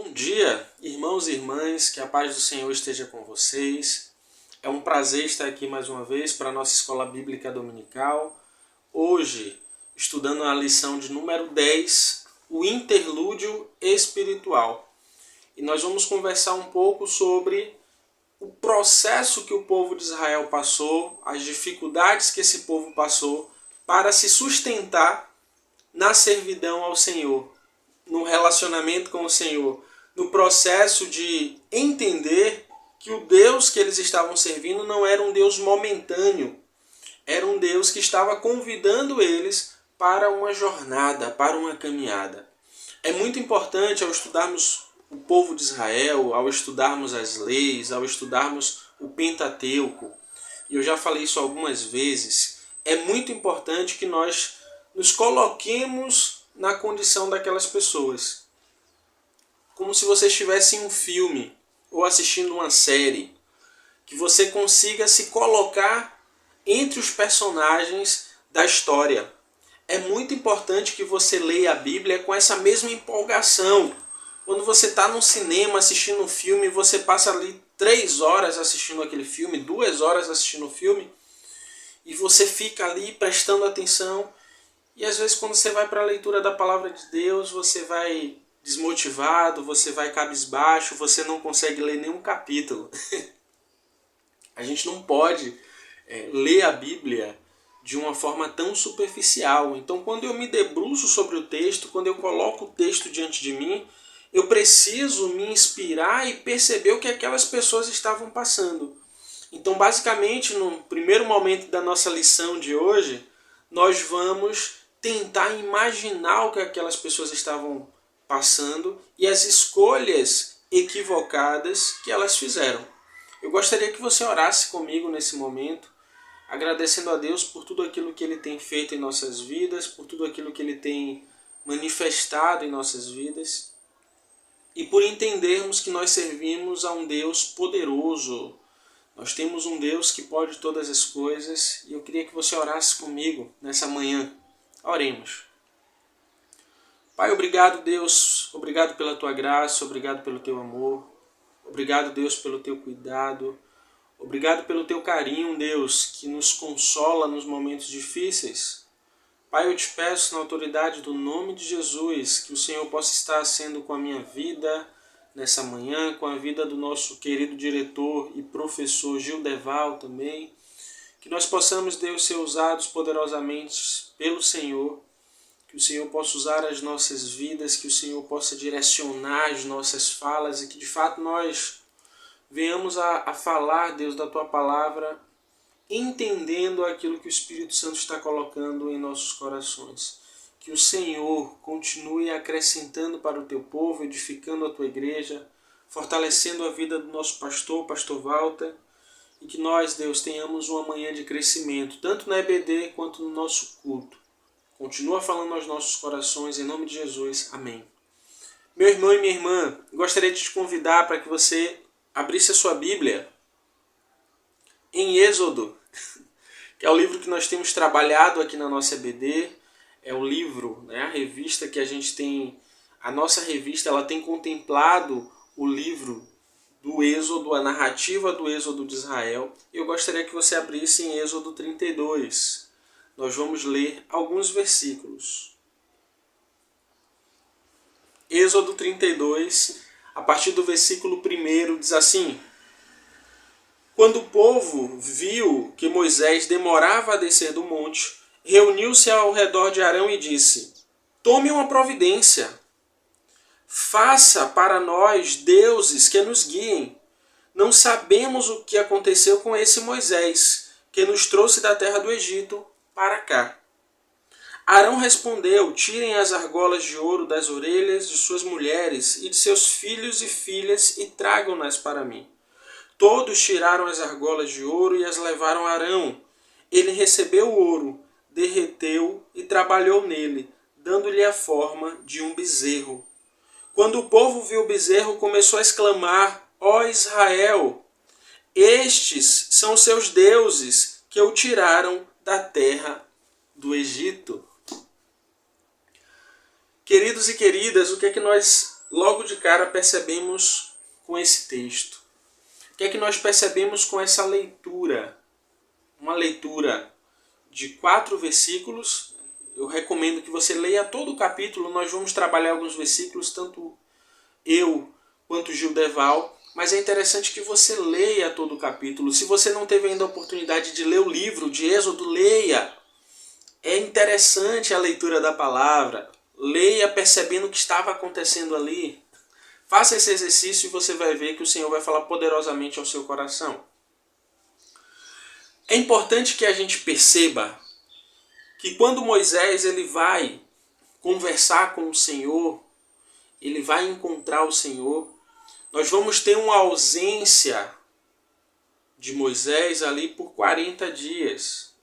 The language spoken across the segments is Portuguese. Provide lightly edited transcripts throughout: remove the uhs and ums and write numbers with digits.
Bom dia, irmãos e irmãs, que a paz do Senhor esteja com vocês. É um prazer estar aqui mais uma vez para a nossa Escola Bíblica Dominical. Hoje, estudando a lição de número 10, o interlúdio espiritual. E nós vamos conversar um pouco sobre o processo que o povo de Israel passou, as dificuldades que esse povo passou para se sustentar na servidão ao Senhor, no relacionamento com o Senhor, no processo de entender que o Deus que eles estavam servindo não era um Deus momentâneo, era um Deus que estava convidando eles para uma jornada, para uma caminhada. É muito importante ao estudarmos o povo de Israel, ao estudarmos as leis, ao estudarmos o Pentateuco, e eu já falei isso algumas vezes, é muito importante que nós nos coloquemos na condição daquelas pessoas. Como se você estivesse em um filme ou assistindo uma série, que você consiga se colocar entre os personagens da história. É muito importante que você leia a Bíblia com essa mesma empolgação. Quando você está no cinema assistindo um filme, você passa ali 3 horas assistindo aquele filme, 2 horas assistindo o filme, e você fica ali prestando atenção. E às vezes quando você vai para a leitura da palavra de Deus, você vai desmotivado, você vai cabisbaixo, você não consegue ler nenhum capítulo. A gente não pode ler a Bíblia de uma forma tão superficial. Então quando eu me debruço sobre o texto, quando eu coloco o texto diante de mim, eu preciso me inspirar e perceber o que aquelas pessoas estavam passando. Então basicamente no primeiro momento da nossa lição de hoje, nós vamos tentar imaginar o que aquelas pessoas estavam passando e as escolhas equivocadas que elas fizeram. Eu gostaria que você orasse comigo nesse momento, agradecendo a Deus por tudo aquilo que Ele tem feito em nossas vidas, por tudo aquilo que Ele tem manifestado em nossas vidas e por entendermos que nós servimos a um Deus poderoso. Nós temos um Deus que pode todas as coisas e eu queria que você orasse comigo nessa manhã. Oremos. Pai, obrigado, Deus. Obrigado pela Tua graça, obrigado pelo Teu amor. Obrigado, Deus, pelo Teu cuidado. Obrigado pelo Teu carinho, Deus, que nos consola nos momentos difíceis. Pai, eu te peço, na autoridade do nome de Jesus, que o Senhor possa estar sendo com a minha vida nessa manhã, com a vida do nosso querido diretor e professor Gildeval também. Que nós possamos, Deus, ser usados poderosamente pelo Senhor, que o Senhor possa usar as nossas vidas, que o Senhor possa direcionar as nossas falas e que de fato nós venhamos a falar, Deus, da Tua palavra, entendendo aquilo que o Espírito Santo está colocando em nossos corações. Que o Senhor continue acrescentando para o Teu povo, edificando a Tua igreja, fortalecendo a vida do nosso pastor, pastor Walter, e que nós, Deus, tenhamos uma manhã de crescimento, tanto na EBD quanto no nosso culto. Continua falando aos nossos corações, em nome de Jesus. Amém. Meu irmão e minha irmã, gostaria de te convidar para que você abrisse a sua Bíblia em Êxodo, que é o livro que nós temos trabalhado aqui na nossa EBD. É o livro, a revista que a gente tem, a nossa revista, ela tem contemplado o livro do Êxodo, a narrativa do Êxodo de Israel. Eu gostaria que você abrisse em Êxodo 32. Nós vamos ler alguns versículos. Êxodo 32, a partir do versículo 1, diz assim: Quando o povo viu que Moisés demorava a descer do monte, reuniu-se ao redor de Arão e disse: Tome uma providência. Faça para nós deuses que nos guiem. Não sabemos o que aconteceu com esse Moisés, que nos trouxe da terra do Egito para cá. Arão respondeu: Tirem as argolas de ouro das orelhas de suas mulheres e de seus filhos e filhas e tragam-nas para mim. Todos tiraram as argolas de ouro e as levaram a Arão. Ele recebeu o ouro, derreteu e trabalhou nele, dando-lhe a forma de um bezerro. Quando o povo viu o bezerro, começou a exclamar: Ó Israel, estes são seus deuses que o tiraram da terra do Egito. Queridos e queridas, o que é que nós logo de cara percebemos com esse texto? O que é que nós percebemos com essa leitura? Uma leitura de 4 versículos. Eu recomendo que você leia todo o capítulo. Nós vamos trabalhar alguns versículos, tanto eu quanto Gil Deval. Mas é interessante que você leia todo o capítulo. Se você não teve ainda a oportunidade de ler o livro de Êxodo, leia. É interessante a leitura da palavra. Leia percebendo o que estava acontecendo ali. Faça esse exercício e você vai ver que o Senhor vai falar poderosamente ao seu coração. É importante que a gente perceba que quando Moisés ele vai conversar com o Senhor, ele vai encontrar o Senhor, nós vamos ter uma ausência de Moisés ali por 40 dias.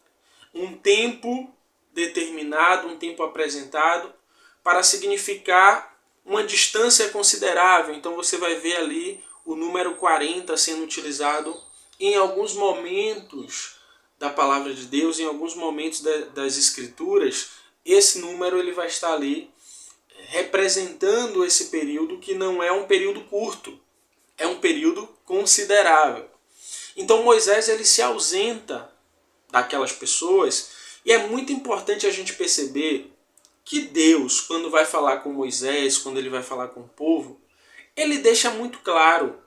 Um tempo determinado, um tempo apresentado para significar uma distância considerável. Então você vai ver ali o número 40 sendo utilizado em alguns momentos da palavra de Deus, em alguns momentos das Escrituras. Esse número ele vai estar ali representando esse período que não é um período curto, é um período considerável. Então Moisés ele se ausenta daquelas pessoas e é muito importante a gente perceber que Deus, quando vai falar com Moisés, quando ele vai falar com o povo, ele deixa muito claro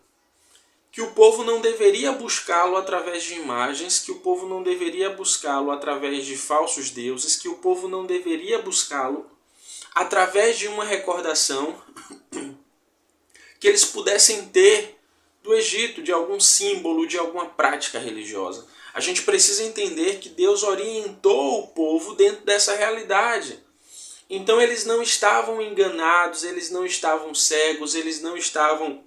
que o povo não deveria buscá-lo através de imagens, que o povo não deveria buscá-lo através de falsos deuses, que o povo não deveria buscá-lo através de uma recordação que eles pudessem ter do Egito, de algum símbolo, de alguma prática religiosa. A gente precisa entender que Deus orientou o povo dentro dessa realidade. Então eles não estavam enganados, eles não estavam cegos, eles não estavam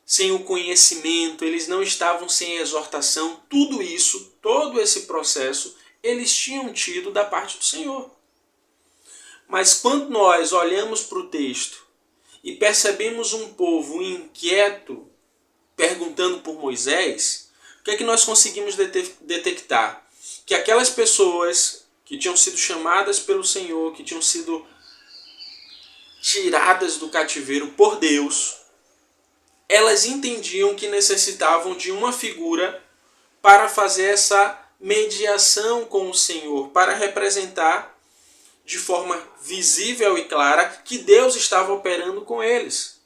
sem o conhecimento, eles não estavam sem exortação. Tudo isso, todo esse processo, eles tinham tido da parte do Senhor. Mas quando nós olhamos para o texto e percebemos um povo inquieto perguntando por Moisés, o que é que nós conseguimos detectar? Que aquelas pessoas que tinham sido chamadas pelo Senhor, que tinham sido tiradas do cativeiro por Deus, elas entendiam que necessitavam de uma figura para fazer essa mediação com o Senhor, para representar de forma visível e clara que Deus estava operando com eles,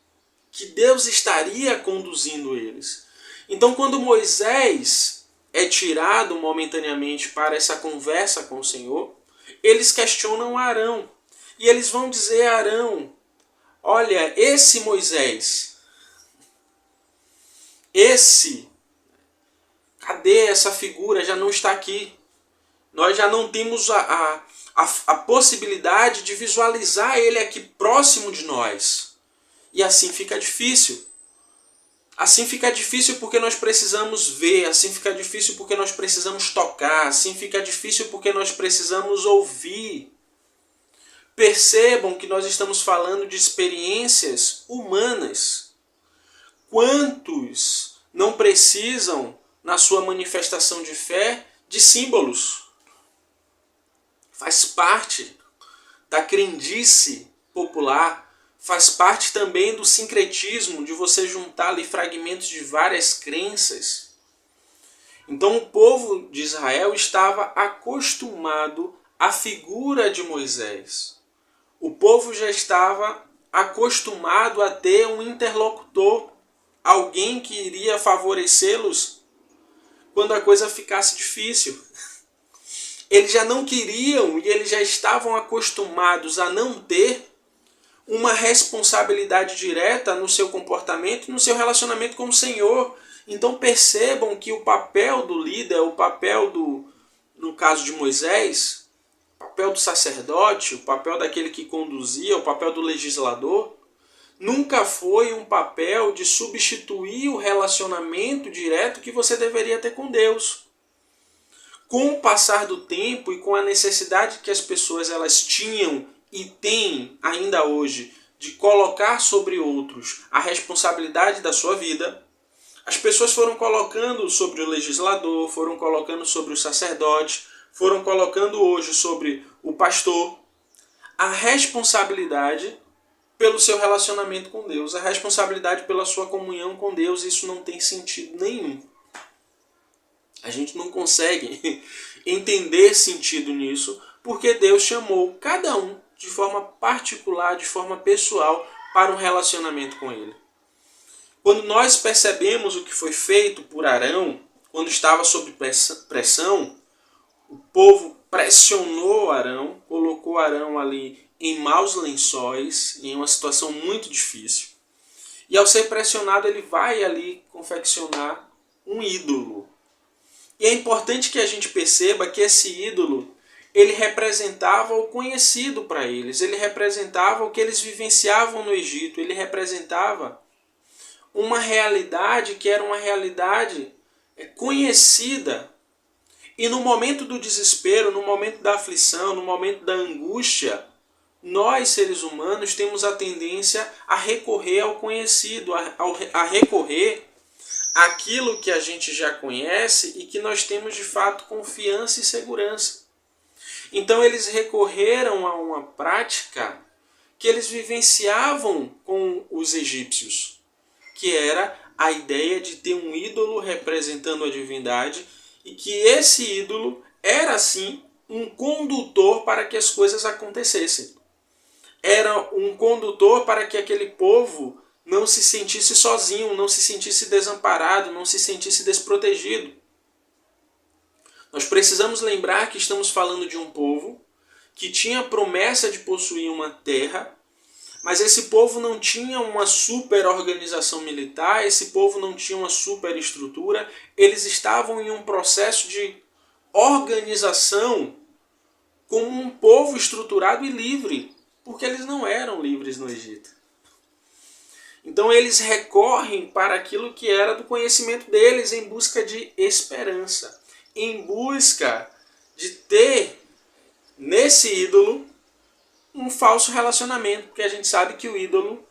que Deus estaria conduzindo eles. Então, quando Moisés é tirado momentaneamente para essa conversa com o Senhor, eles questionam Arão. E eles vão dizer a Arão: olha, esse Moisés, cadê essa figura? Já não está aqui. Nós já não temos a possibilidade de visualizar ele aqui próximo de nós. E assim fica difícil. Assim fica difícil porque nós precisamos ver, assim fica difícil porque nós precisamos tocar, assim fica difícil porque nós precisamos ouvir. Percebam que nós estamos falando de experiências humanas. Quantos não precisam, na sua manifestação de fé, de símbolos? Faz parte da crendice popular, faz parte também do sincretismo, de você juntar ali fragmentos de várias crenças. Então o povo de Israel estava acostumado à figura de Moisés. O povo já estava acostumado a ter um interlocutor, alguém que iria favorecê-los quando a coisa ficasse difícil. Eles já não queriam e eles já estavam acostumados a não ter uma responsabilidade direta no seu comportamento, no seu relacionamento com o Senhor. Então percebam que o papel do líder, o papel no caso de Moisés, o papel do sacerdote, o papel daquele que conduzia, o papel do legislador, nunca foi um papel de substituir o relacionamento direto que você deveria ter com Deus. Com o passar do tempo e com a necessidade que as pessoas elas tinham e têm ainda hoje de colocar sobre outros a responsabilidade da sua vida, as pessoas foram colocando sobre o legislador, foram colocando sobre o sacerdote, foram colocando hoje sobre o pastor a responsabilidade pelo seu relacionamento com Deus, a responsabilidade pela sua comunhão com Deus. Isso não tem sentido nenhum. A gente não consegue entender sentido nisso, porque Deus chamou cada um de forma particular, de forma pessoal, para um relacionamento com Ele. Quando nós percebemos o que foi feito por Arão, quando estava sob pressão, o povo pressionou Arão, colocou Arão ali em maus lençóis, em uma situação muito difícil. E ao ser pressionado, ele vai ali confeccionar um ídolo. E é importante que a gente perceba que esse ídolo, ele representava o conhecido para eles, ele representava o que eles vivenciavam no Egito, ele representava uma realidade que era uma realidade conhecida. E no momento do desespero, no momento da aflição, no momento da angústia, nós, seres humanos, temos a tendência a recorrer ao conhecido, a recorrer àquilo que a gente já conhece e que nós temos de fato confiança e segurança. Então eles recorreram a uma prática que eles vivenciavam com os egípcios, que era a ideia de ter um ídolo representando a divindade e que esse ídolo era, assim, um condutor para que as coisas acontecessem. Era um condutor para que aquele povo não se sentisse sozinho, não se sentisse desamparado, não se sentisse desprotegido. Nós precisamos lembrar que estamos falando de um povo que tinha a promessa de possuir uma terra, mas esse povo não tinha uma super organização militar, esse povo não tinha uma super estrutura, eles estavam em um processo de organização como um povo estruturado e livre, porque eles não eram livres no Egito. Então eles recorrem para aquilo que era do conhecimento deles em busca de esperança, em busca de ter nesse ídolo um falso relacionamento, porque a gente sabe que o ídolo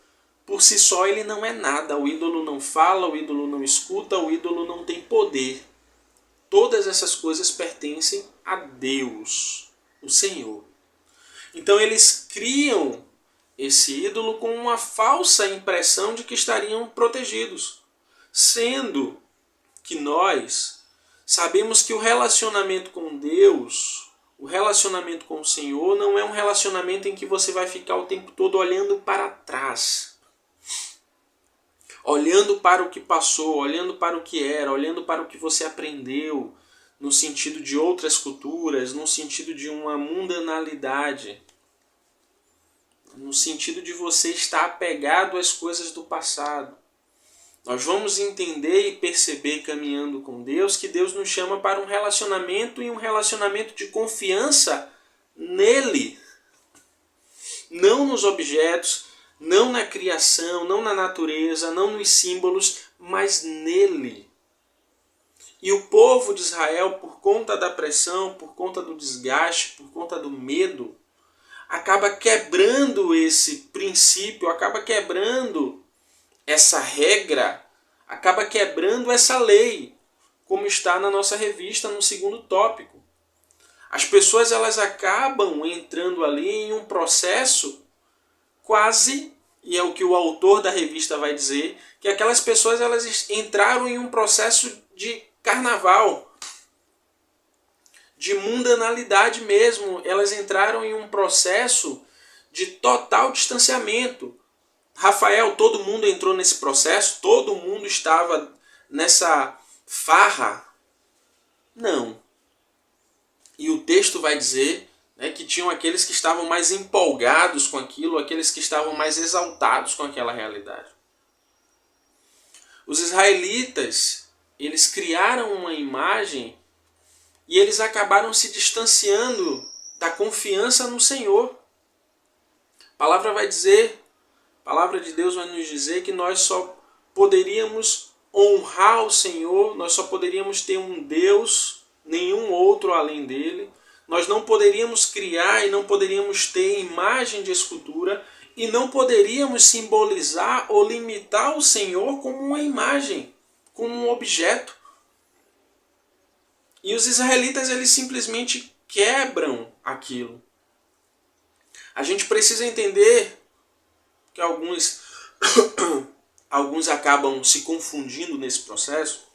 por si só ele não é nada, o ídolo não fala, o ídolo não escuta, o ídolo não tem poder. Todas essas coisas pertencem a Deus, o Senhor. Então eles criam esse ídolo com uma falsa impressão de que estariam protegidos, sendo que nós sabemos que o relacionamento com Deus, o relacionamento com o Senhor, não é um relacionamento em que você vai ficar o tempo todo olhando para trás, olhando para o que passou, olhando para o que era, olhando para o que você aprendeu, no sentido de outras culturas, no sentido de uma mundanalidade, no sentido de você estar apegado às coisas do passado. Nós vamos entender e perceber, caminhando com Deus, que Deus nos chama para um relacionamento e um relacionamento de confiança nele. Não nos objetos, não na criação, não na natureza, não nos símbolos, mas nele. E o povo de Israel, por conta da pressão, por conta do desgaste, por conta do medo, acaba quebrando esse princípio, acaba quebrando essa regra, acaba quebrando essa lei, como está na nossa revista no segundo tópico. As pessoas elas acabam entrando ali em um processo quase, e é o que o autor da revista vai dizer, que aquelas pessoas elas entraram em um processo de carnaval, de mundanalidade mesmo. Elas entraram em um processo de total distanciamento. Rafael, todo mundo entrou nesse processo? Todo mundo estava nessa farra? Não. E o texto vai dizer, né, que tinham aqueles que estavam mais empolgados com aquilo, aqueles que estavam mais exaltados com aquela realidade. Os israelitas, eles criaram uma imagem e eles acabaram se distanciando da confiança no Senhor. A palavra vai dizer, a palavra de Deus vai nos dizer que nós só poderíamos honrar o Senhor, nós só poderíamos ter um Deus, nenhum outro além dele. Nós não poderíamos criar e não poderíamos ter imagem de escultura e não poderíamos simbolizar ou limitar o Senhor como uma imagem, como um objeto. E os israelitas eles simplesmente quebram aquilo. A gente precisa entender porque alguns acabam se confundindo nesse processo,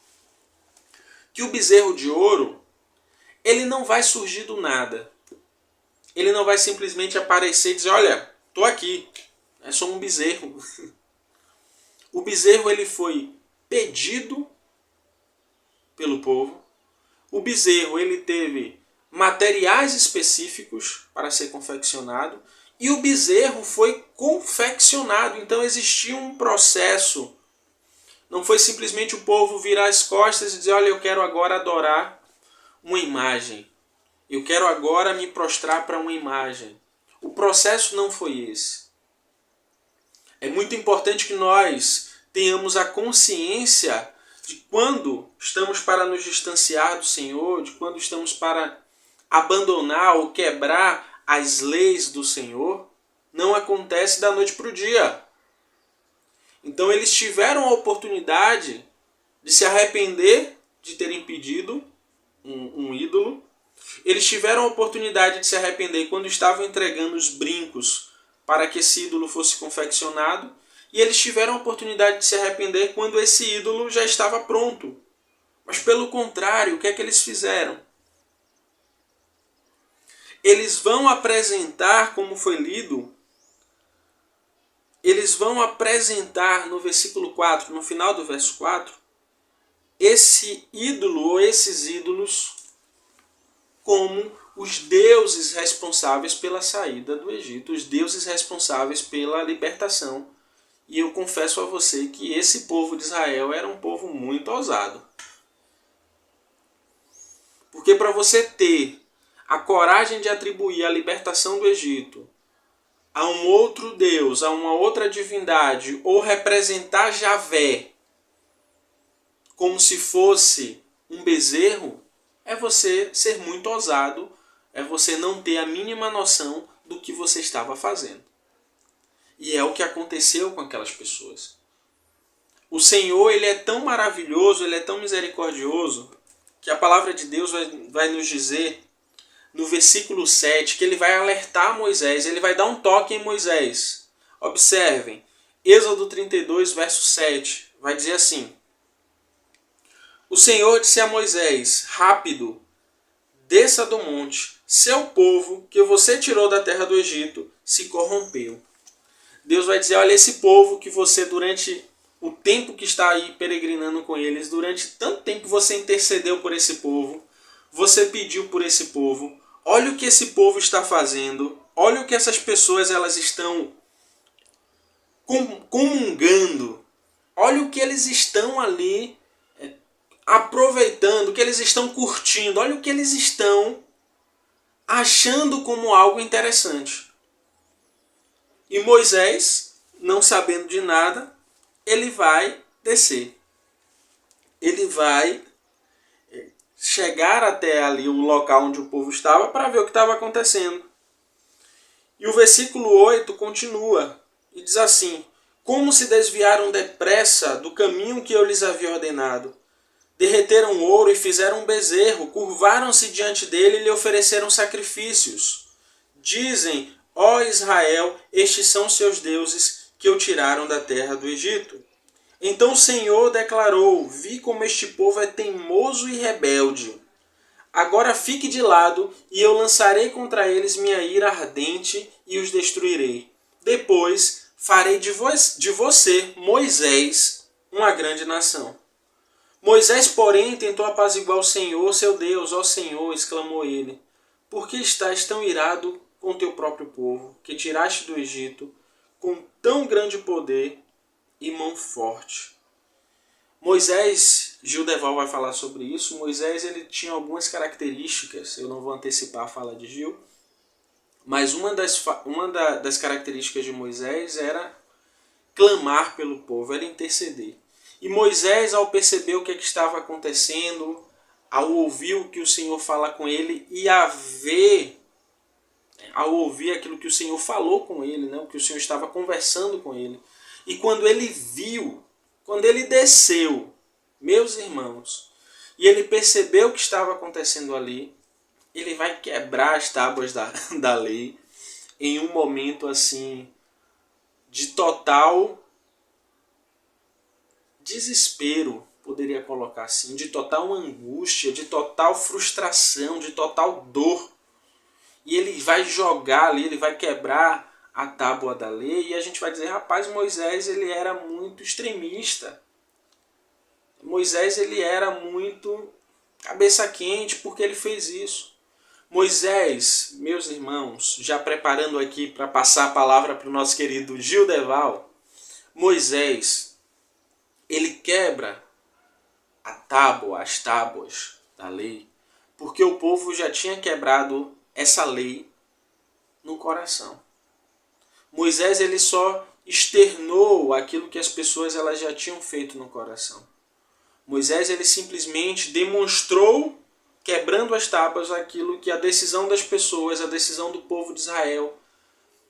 que o bezerro de ouro, ele não vai surgir do nada. Ele não vai simplesmente aparecer e dizer, olha, estou aqui, é só um bezerro. O bezerro ele foi pedido pelo povo. O bezerro ele teve materiais específicos para ser confeccionado. E o bezerro foi confeccionado. Então existia um processo. Não foi simplesmente o povo virar as costas e dizer, olha, eu quero agora adorar uma imagem. Eu quero agora me prostrar para uma imagem. O processo não foi esse. É muito importante que nós tenhamos a consciência de quando estamos para nos distanciar do Senhor, de quando estamos para abandonar ou quebrar as leis do Senhor. Não acontece da noite para o dia. Então eles tiveram a oportunidade de se arrepender de terem pedido um ídolo. Eles tiveram a oportunidade de se arrepender quando estavam entregando os brincos para que esse ídolo fosse confeccionado. E eles tiveram a oportunidade de se arrepender quando esse ídolo já estava pronto. Mas pelo contrário, o que é que eles fizeram? Eles vão apresentar, como foi lido, eles vão apresentar no versículo 4, no final do verso 4, esse ídolo ou esses ídolos como os deuses responsáveis pela saída do Egito, os deuses responsáveis pela libertação. E eu confesso a você que esse povo de Israel era um povo muito ousado. Porque para você ter a coragem de atribuir a libertação do Egito a um outro Deus, a uma outra divindade, ou representar Javé como se fosse um bezerro, é você ser muito ousado, é você não ter a mínima noção do que você estava fazendo. E é o que aconteceu com aquelas pessoas. O Senhor, ele é tão maravilhoso, ele é tão misericordioso, que a palavra de Deus vai nos dizer, no versículo 7, que ele vai alertar Moisés, ele vai dar um toque em Moisés. Observem, Êxodo 32, verso 7, vai dizer assim: o Senhor disse a Moisés, rápido, desça do monte, seu povo, que você tirou da terra do Egito, se corrompeu. Deus vai dizer, olha, esse povo que você, durante o tempo que está aí peregrinando com eles, durante tanto tempo você intercedeu por esse povo, você pediu por esse povo, olha o que esse povo está fazendo, olha o que essas pessoas elas estão comungando, olha o que eles estão ali aproveitando, o que eles estão curtindo, olha o que eles estão achando como algo interessante. E Moisés, não sabendo de nada, ele vai descer. Ele vai chegar até ali o local onde o povo estava para ver o que estava acontecendo. E o versículo 8 continua e diz assim: como se desviaram depressa do caminho que eu lhes havia ordenado. Derreteram ouro e fizeram um bezerro, curvaram-se diante dele e lhe ofereceram sacrifícios. Dizem, ó Israel, estes são seus deuses que o tiraram da terra do Egito. Então o Senhor declarou, vi como este povo é teimoso e rebelde. Agora fique de lado e eu lançarei contra eles minha ira ardente e os destruirei. Depois farei de você, Moisés, uma grande nação. Moisés, porém, tentou apaziguar o Senhor, seu Deus. Ó Senhor, exclamou ele, por que estás tão irado com teu próprio povo, que tiraste do Egito, com tão grande poder e mão forte? Moisés, Gildeval vai falar sobre isso, Moisés ele tinha algumas características, eu não vou antecipar a fala de Gil, mas uma das características de Moisés era clamar pelo povo, era interceder. E Moisés, ao perceber o que estava acontecendo, ao ouvir o que o Senhor fala com ele e ao ouvir aquilo que o Senhor falou com ele, né, o que o Senhor estava conversando com ele, e quando ele viu, quando ele desceu, meus irmãos, e ele percebeu o que estava acontecendo ali, ele vai quebrar as tábuas da lei em um momento assim de total desespero, poderia colocar assim, de total angústia, de total frustração, de total dor. E ele vai jogar ali, ele vai quebrar a tábua da lei e a gente vai dizer, rapaz, Moisés ele era muito extremista. Moisés ele era muito cabeça quente porque ele fez isso. Moisés, meus irmãos, já preparando aqui para passar a palavra para o nosso querido Gildeval, Moisés, ele quebra a tábua, as tábuas da lei, porque o povo já tinha quebrado essa lei no coração. Moisés ele só externou aquilo que as pessoas elas já tinham feito no coração. Moisés ele simplesmente demonstrou, quebrando as tábuas, aquilo que a decisão das pessoas, a decisão do povo de Israel,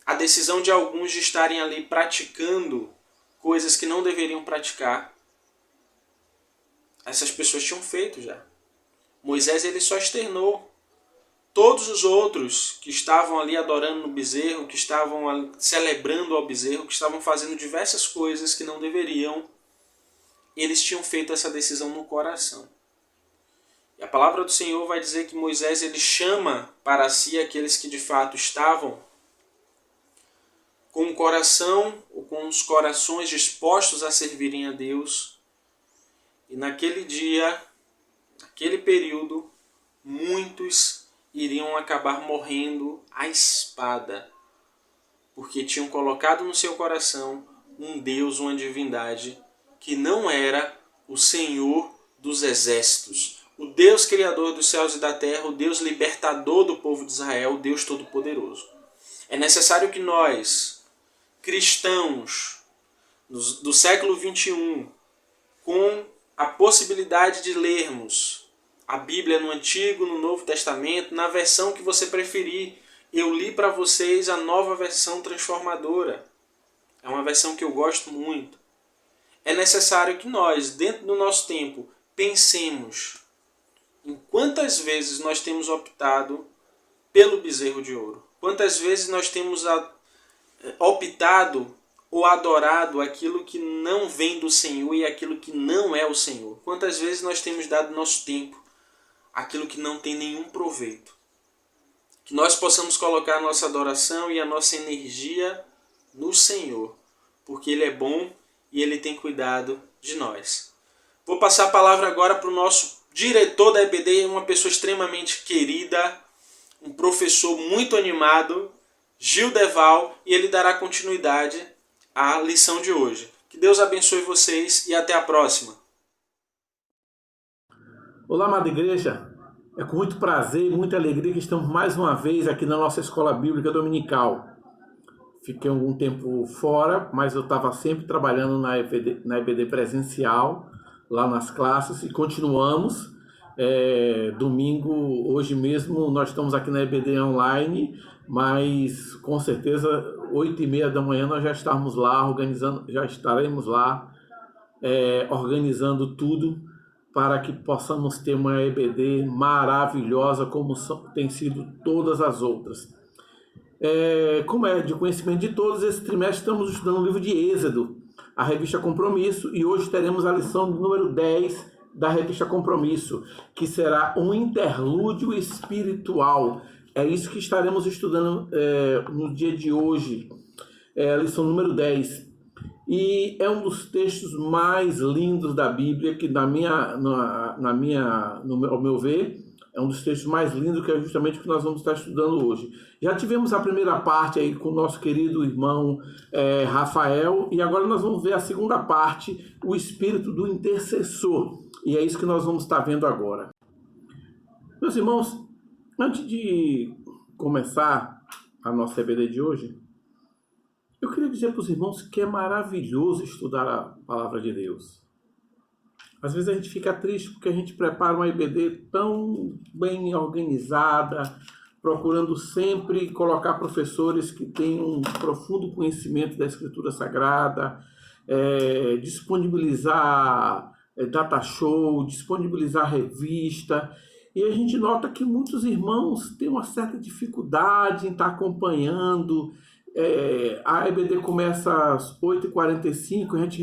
a decisão de alguns de estarem ali praticando coisas que não deveriam praticar, essas pessoas tinham feito já. Moisés ele só externou. Todos os outros que estavam ali adorando no bezerro, que estavam ali celebrando ao bezerro, que estavam fazendo diversas coisas que não deveriam, eles tinham feito essa decisão no coração. E a palavra do Senhor vai dizer que Moisés ele chama para si aqueles que de fato estavam com o coração ou com os corações dispostos a servirem a Deus. E naquele dia, naquele período, muitos iriam acabar morrendo à espada, porque tinham colocado no seu coração um Deus, uma divindade, que não era o Senhor dos exércitos, o Deus criador dos céus e da terra, o Deus libertador do povo de Israel, o Deus todo-poderoso. É necessário que nós, cristãos do século XXI, com a possibilidade de lermos a Bíblia no Antigo, no Novo Testamento, na versão que você preferir. Eu li para vocês a Nova Versão Transformadora. É uma versão que eu gosto muito. É necessário que nós, dentro do nosso tempo, pensemos em quantas vezes nós temos optado pelo bezerro de ouro. Quantas vezes nós temos optado ou adorado aquilo que não vem do Senhor e aquilo que não é o Senhor. Quantas vezes nós temos dado nosso tempo aquilo que não tem nenhum proveito. Que nós possamos colocar a nossa adoração e a nossa energia no Senhor, porque Ele é bom e Ele tem cuidado de nós. Vou passar a palavra agora para o nosso diretor da EBD, uma pessoa extremamente querida, um professor muito animado, Gildeval, e ele dará continuidade à lição de hoje. Que Deus abençoe vocês e até a próxima. Olá, amada igreja. É com muito prazer e muita alegria que estamos mais uma vez aqui na nossa Escola Bíblica Dominical. Fiquei algum tempo fora, mas eu estava sempre trabalhando na EBD presencial, lá nas classes, e continuamos. Domingo, hoje mesmo, nós estamos aqui na EBD online, mas com certeza 8h30 da manhã nós já estaremos lá, organizando tudo para que possamos ter uma EBD maravilhosa como tem sido todas as outras. Como é de conhecimento de todos, esse trimestre estamos estudando o livro de Êxodo, a revista Compromisso, e hoje teremos a lição número 10 da revista Compromisso, que será um interlúdio espiritual. É isso que estaremos estudando no dia de hoje, a lição número 10. E é um dos textos mais lindos da Bíblia, que ao meu ver, é um dos textos mais lindos, que é justamente o que nós vamos estar estudando hoje. Já tivemos a primeira parte aí com o nosso querido irmão Rafael, e agora nós vamos ver a segunda parte, o espírito do intercessor. E é isso que nós vamos estar vendo agora. Meus irmãos, antes de começar a nossa EBD de hoje, eu queria dizer para os irmãos que é maravilhoso estudar a palavra de Deus. Às vezes a gente fica triste porque a gente prepara uma EBD tão bem organizada, procurando sempre colocar professores que tenham um profundo conhecimento da Escritura Sagrada, disponibilizar data show, disponibilizar revista. E a gente nota que muitos irmãos têm uma certa dificuldade em estar acompanhando A EBD começa às 8h45, a gente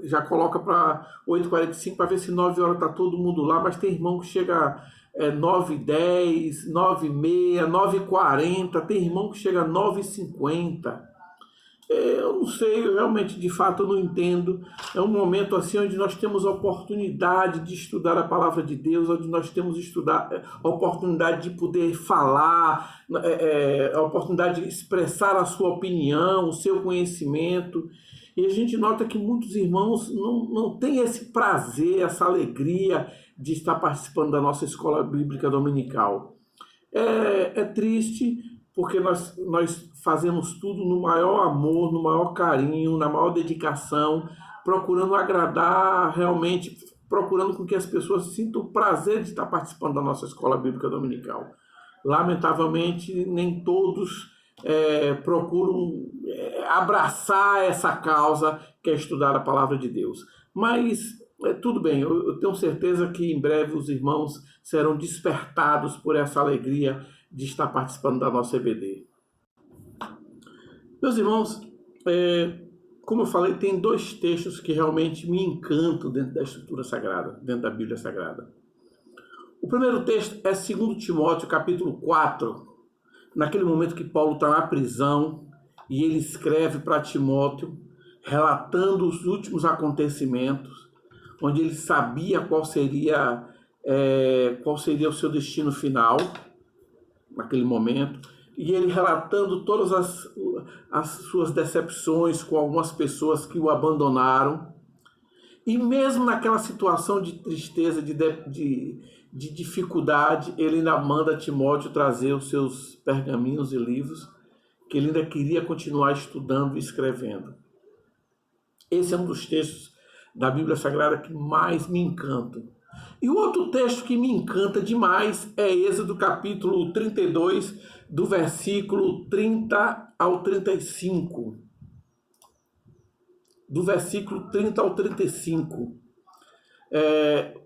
já coloca para 8h45 para ver se 9 horas está todo mundo lá, mas tem irmão que chega 9h10, 9h30, 9h40, tem irmão que chega 9h50. Eu não sei, eu realmente, de fato, eu não entendo. É um momento assim onde nós temos a oportunidade de estudar a palavra de Deus, onde nós temos a oportunidade de poder falar, a oportunidade de expressar a sua opinião, o seu conhecimento. E a gente nota que muitos irmãos não têm esse prazer, essa alegria de estar participando da nossa escola bíblica dominical. É triste, porque nós fazemos tudo no maior amor, no maior carinho, na maior dedicação, procurando agradar realmente, procurando com que as pessoas sintam o prazer de estar participando da nossa escola bíblica dominical. Lamentavelmente, nem todos procuram abraçar essa causa que é estudar a palavra de Deus. Mas tudo bem, eu tenho certeza que em breve os irmãos serão despertados por essa alegria de estar participando da nossa EBD. Meus irmãos, como eu falei, tem 2 textos que realmente me encantam dentro da Escritura Sagrada, dentro da Bíblia Sagrada. O primeiro texto é 2 Timóteo, capítulo 4, naquele momento que Paulo está na prisão e ele escreve para Timóteo, relatando os últimos acontecimentos, onde ele sabia qual seria o seu destino final, naquele momento, e ele relatando todas as suas decepções com algumas pessoas que o abandonaram. E mesmo naquela situação de tristeza, de dificuldade, ele ainda manda Timóteo trazer os seus pergaminhos e livros, que ele ainda queria continuar estudando e escrevendo. Esse é um dos textos da Bíblia Sagrada que mais me encantam. E o outro texto que me encanta demais é Êxodo capítulo 32, do versículo 30 ao 35. Do versículo 30 ao 35.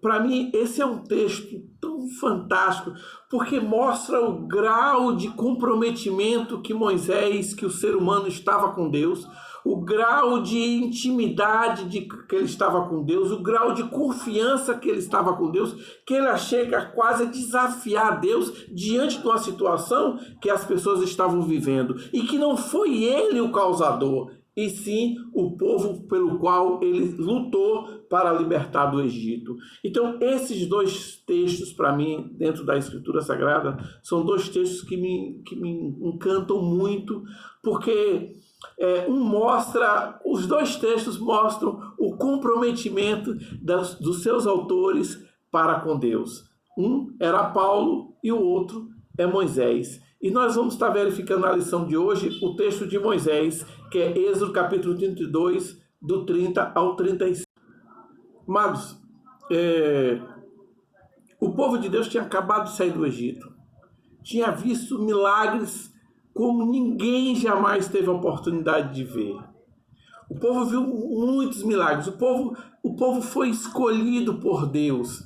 Para mim, esse é um texto tão fantástico, porque mostra o grau de comprometimento que Moisés, que o ser humano estava com Deus, o grau de intimidade que ele estava com Deus, o grau de confiança que ele estava com Deus, que ele chega quase a desafiar Deus diante de uma situação que as pessoas estavam vivendo, e que não foi ele o causador, e sim o povo pelo qual ele lutou para libertar do Egito. Então, esses 2 textos, para mim, dentro da Escritura Sagrada, são 2 textos que me encantam muito, porque os 2 textos mostram o comprometimento dos seus autores para com Deus. Um era Paulo e o outro é Moisés. E nós vamos estar verificando na lição de hoje o texto de Moisés, que é Êxodo capítulo 32, do 30 ao 35. Amados, o povo de Deus tinha acabado de sair do Egito. Tinha visto milagres como ninguém jamais teve a oportunidade de ver. O povo viu muitos milagres. O povo foi escolhido por Deus.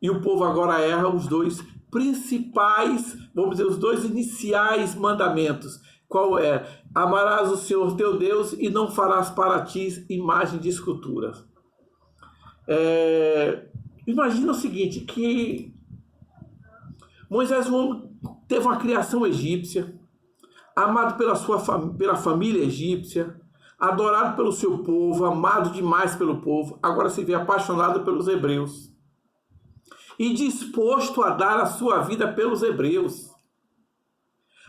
E o povo agora erra os 2 principais, vamos dizer, os 2 iniciais mandamentos. Qual é? Amarás o Senhor teu Deus e não farás para ti imagem de esculturas. Imagina o seguinte, que Moisés teve uma criação egípcia, amado pela família egípcia, adorado pelo seu povo, amado demais pelo povo, agora se vê apaixonado pelos hebreus e disposto a dar a sua vida pelos hebreus.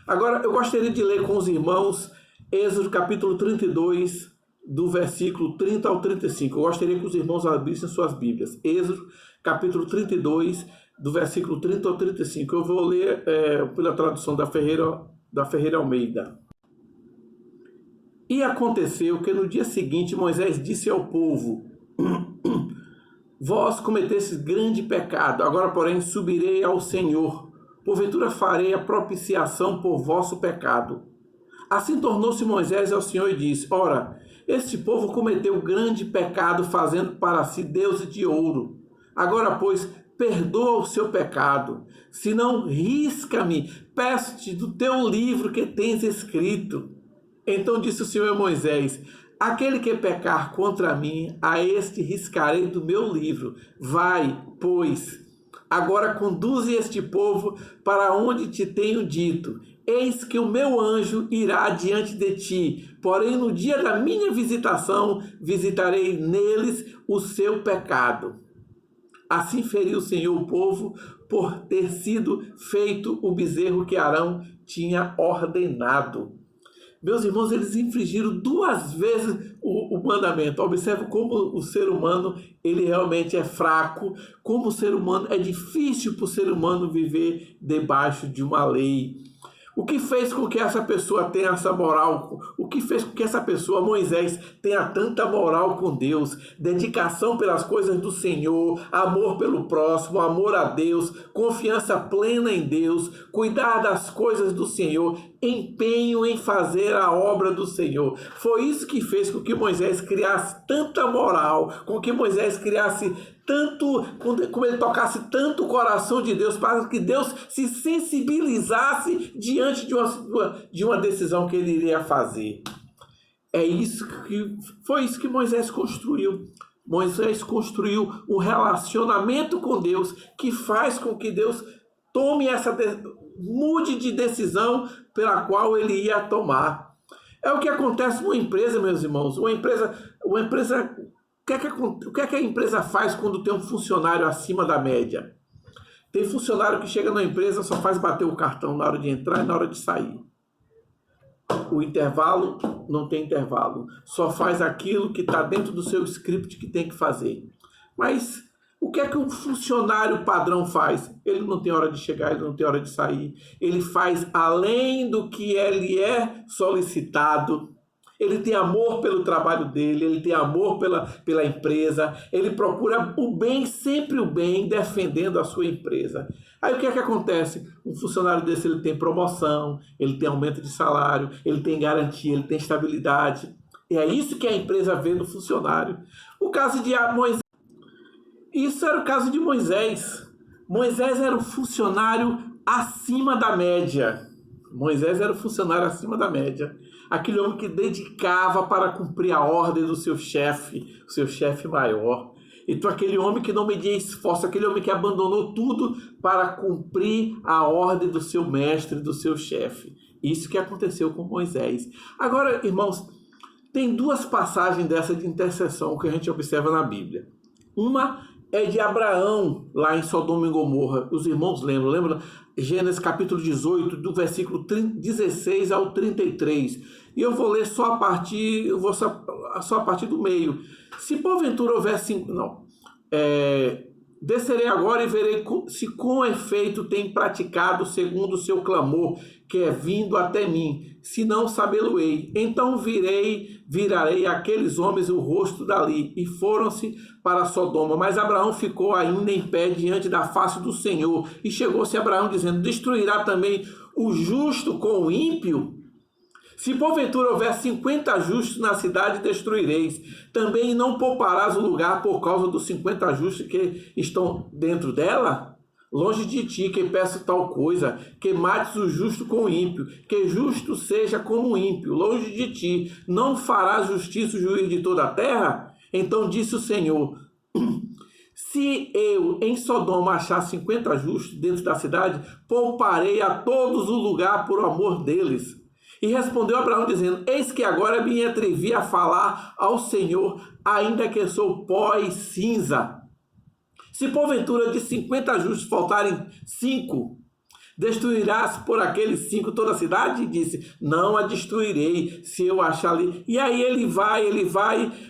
Agora, eu gostaria de ler com os irmãos Êxodo capítulo 32, do versículo 30 ao 35. Eu gostaria que os irmãos abrissem suas Bíblias. Êxodo capítulo 32, do versículo 30 ao 35. Eu vou ler pela tradução da Ferreira Almeida. E aconteceu que no dia seguinte Moisés disse ao povo: Vós cometestes grande pecado, agora porém subirei ao Senhor, porventura farei a propiciação por vosso pecado. Assim tornou-se Moisés ao Senhor e disse: Ora, este povo cometeu grande pecado, fazendo para si deuses de ouro. Agora, pois, perdoa o seu pecado, senão risca-me, peço-te do teu livro que tens escrito. Então disse o Senhor a Moisés: aquele que pecar contra mim, a este riscarei do meu livro. Vai, pois, agora conduze este povo para onde te tenho dito. Eis que o meu anjo irá diante de ti, porém no dia da minha visitação visitarei neles o seu pecado. Assim feriu o Senhor o povo por ter sido feito o bezerro que Arão tinha ordenado. Meus irmãos, eles infringiram 2 vezes o mandamento. Observe como o ser humano ele realmente é fraco, como o ser humano é difícil para o ser humano viver debaixo de uma lei. O que fez com que essa pessoa tenha essa moral? O que fez com que essa pessoa, Moisés, tenha tanta moral com Deus? Dedicação pelas coisas do Senhor, amor pelo próximo, amor a Deus, confiança plena em Deus, cuidar das coisas do Senhor, empenho em fazer a obra do Senhor. Foi isso que fez com que Moisés criasse tanta moral, com que Moisés criasse tanto, como ele tocasse tanto o coração de Deus, para que Deus se sensibilizasse diante de uma decisão que ele iria fazer. Foi isso que Moisés construiu. Moisés construiu um relacionamento com Deus que faz com que Deus mude de decisão pela qual ele ia tomar. É o que acontece numa empresa, meus irmãos. Uma empresa, o que é que a empresa faz quando tem um funcionário acima da média? Tem funcionário que chega na empresa, só faz bater o cartão na hora de entrar e na hora de sair. O intervalo, não tem intervalo. Só faz aquilo que está dentro do seu script que tem que fazer. Mas o que é que um funcionário padrão faz? Ele não tem hora de chegar, ele não tem hora de sair. Ele faz além do que ele é solicitado. Ele tem amor pelo trabalho dele, ele tem amor pela empresa, ele procura o bem, sempre o bem, defendendo a sua empresa. Aí o que é que acontece? Um funcionário desse ele tem promoção, ele tem aumento de salário, ele tem garantia, ele tem estabilidade. E é isso que a empresa vê no funcionário. O caso de Moisés. Isso era o caso de Moisés. Moisés era um funcionário acima da média. Moisés era um funcionário acima da média. Aquele homem que dedicava para cumprir a ordem do seu chefe, o seu chefe maior. Então aquele homem que não media esforço, aquele homem que abandonou tudo para cumprir a ordem do seu mestre, do seu chefe. Isso que aconteceu com Moisés. Agora, irmãos, tem 2 passagens dessa de intercessão que a gente observa na Bíblia. Uma é de Abraão, lá em Sodoma e Gomorra. Os irmãos lembram? Gênesis capítulo 18, do versículo 16 ao 33. E eu vou ler só a partir do meio. Se porventura houver descerei agora e verei se com efeito tem praticado segundo o seu clamor, que é vindo até mim, se não sabê-lo-ei. Então virarei àqueles homens o rosto dali, e foram-se para Sodoma. Mas Abraão ficou ainda em pé diante da face do Senhor, e chegou-se Abraão dizendo: destruirá também o justo com o ímpio? Se porventura houver 50 justos na cidade, destruireis. Também não pouparás o lugar por causa dos 50 justos que estão dentro dela? Longe de ti que peço tal coisa, que mates o justo com o ímpio, que justo seja como o ímpio. Longe de ti, não farás justiça o juiz de toda a terra? Então disse o Senhor: se eu em Sodoma achar 50 justos dentro da cidade, pouparei a todos o lugar por amor deles. E respondeu Abraão dizendo: eis que agora me atrevi a falar ao Senhor, ainda que sou pó e cinza. Se porventura de 50 justos faltarem 5, destruirás por aqueles 5 toda a cidade? E disse: não a destruirei, se eu achar ali. E aí ele vai,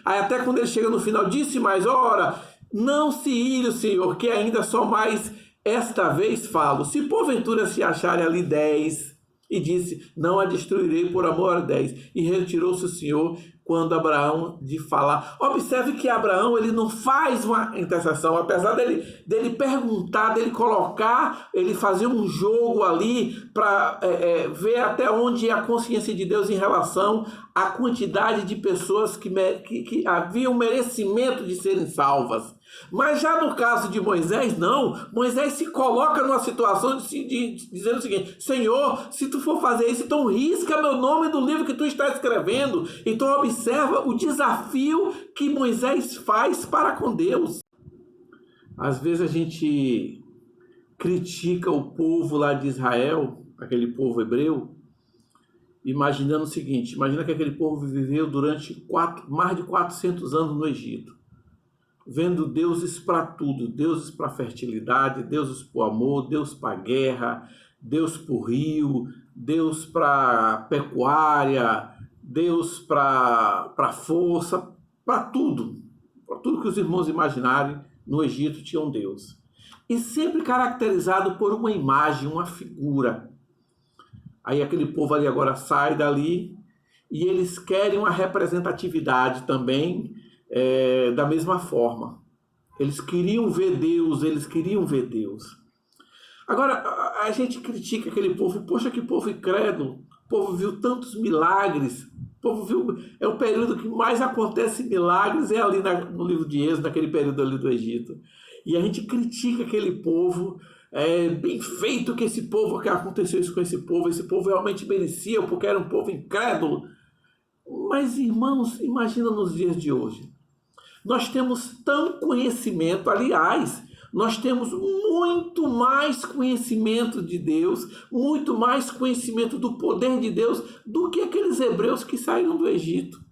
aí até quando ele chega no final, disse mais: ora, não se ire o Senhor, que ainda só mais esta vez falo. Se porventura se acharem ali 10, e disse: não a destruirei por amor a 10. E retirou-se o Senhor quando Abraão de falar. Observe que Abraão ele não faz uma intercessão, apesar dele perguntar, dele colocar, ele fazer um jogo ali para ver até onde é a consciência de Deus em relação à quantidade de pessoas que haviam merecimento de serem salvas. Mas já no caso de Moisés, não. Moisés se coloca numa situação de dizer o seguinte: Senhor, se tu for fazer isso, então risca meu nome do livro que tu está escrevendo. Então observa o desafio que Moisés faz para com Deus. Às vezes a gente critica o povo lá de Israel, aquele povo hebreu, imaginando o seguinte: imagina que aquele povo viveu durante mais de 400 anos no Egito, vendo deuses para tudo, deuses para fertilidade, deuses para o amor, Deus para a guerra, Deus para o rio, Deus para pecuária, Deus para força, para tudo que os irmãos imaginarem, no Egito tinha um Deus. E sempre caracterizado por uma imagem, uma figura. Aí aquele povo ali agora sai dali e eles querem uma representatividade também, da mesma forma. Eles queriam ver Deus, Agora, a gente critica aquele povo: poxa, que povo incrédulo, o povo viu tantos milagres, o povo viu, é o período que mais acontece milagres, é ali no livro de Êxodo, naquele período ali do Egito. E a gente critica aquele povo, bem feito que esse povo, que aconteceu isso com esse povo realmente merecia, porque era um povo incrédulo. Mas, irmãos, imagina nos dias de hoje. Nós temos tanto conhecimento, aliás, nós temos muito mais conhecimento de Deus, muito mais conhecimento do poder de Deus do que aqueles hebreus que saíram do Egito.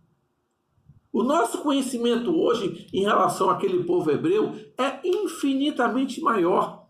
O nosso conhecimento hoje em relação àquele povo hebreu é infinitamente maior.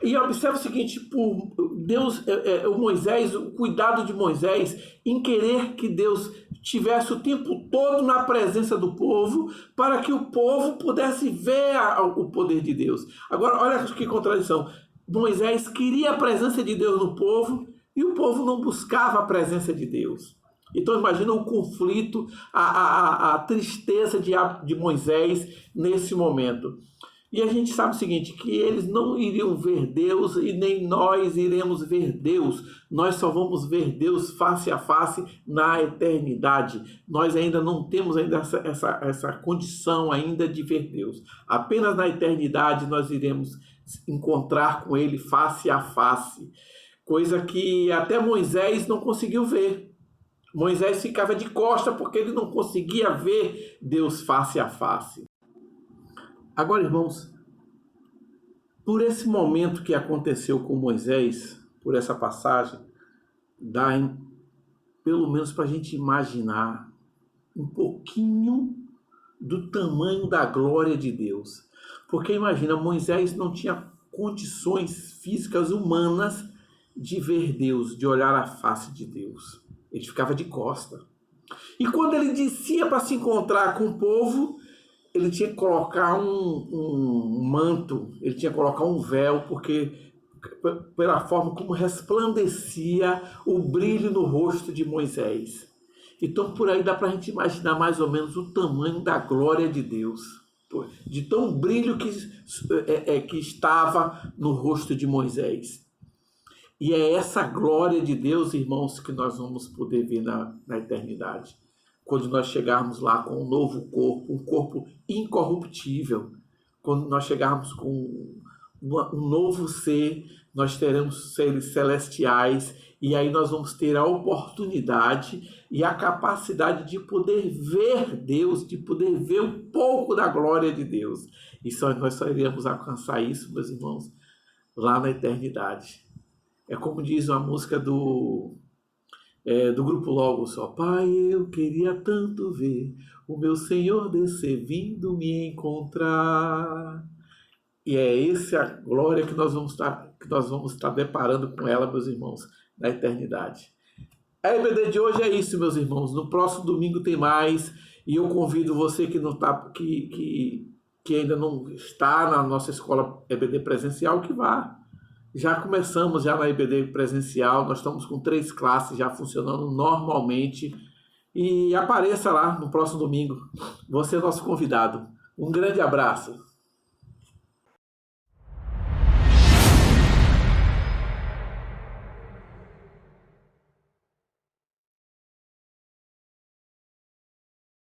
E observa o seguinte: por Deus, o cuidado de Moisés em querer que Deus tivesse o tempo todo na presença do povo, para que o povo pudesse ver o poder de Deus. Agora, olha que contradição. Moisés queria a presença de Deus no povo e o povo não buscava a presença de Deus. Então imagina o conflito, a tristeza de Moisés nesse momento. E a gente sabe o seguinte, que eles não iriam ver Deus e nem nós iremos ver Deus. Nós só vamos ver Deus face a face na eternidade. Nós ainda não temos ainda essa condição ainda de ver Deus. Apenas na eternidade nós iremos encontrar com Ele face a face. Coisa que até Moisés não conseguiu ver. Moisés ficava de costa porque ele não conseguia ver Deus face a face. Agora, irmãos, por esse momento que aconteceu com Moisés, por essa passagem, dá pelo menos para a gente imaginar um pouquinho do tamanho da glória de Deus. Porque imagina, Moisés não tinha condições físicas humanas de ver Deus, de olhar a face de Deus. Ele ficava de costa. E quando ele descia para se encontrar com o povo, ele tinha que colocar um manto, ele tinha que colocar um véu, porque pela forma como resplandecia o brilho no rosto de Moisés. Então por aí dá para a gente imaginar mais ou menos o tamanho da glória de Deus, de tão brilho que estava no rosto de Moisés. E é essa glória de Deus, irmãos, que nós vamos poder ver na eternidade. Quando nós chegarmos lá com um novo corpo, um corpo incorruptível, quando nós chegarmos com um novo ser, nós teremos seres celestiais, e aí nós vamos ter a oportunidade e a capacidade de poder ver Deus, de poder ver um pouco da glória de Deus. E nós só iremos alcançar isso, meus irmãos, lá na eternidade. É como diz uma música do Grupo Logos, ó: Pai, eu queria tanto ver o meu Senhor descer, vindo me encontrar. E é essa a glória que nós vamos estar deparando com ela, meus irmãos, na eternidade. A EBD de hoje é isso, meus irmãos. No próximo domingo tem mais, e eu convido você que não tá, que ainda não está na nossa escola EBD presencial, que vá. Já começamos já na EBD presencial, nós estamos com 3 classes já funcionando normalmente. E apareça lá no próximo domingo. Você é nosso convidado. Um grande abraço.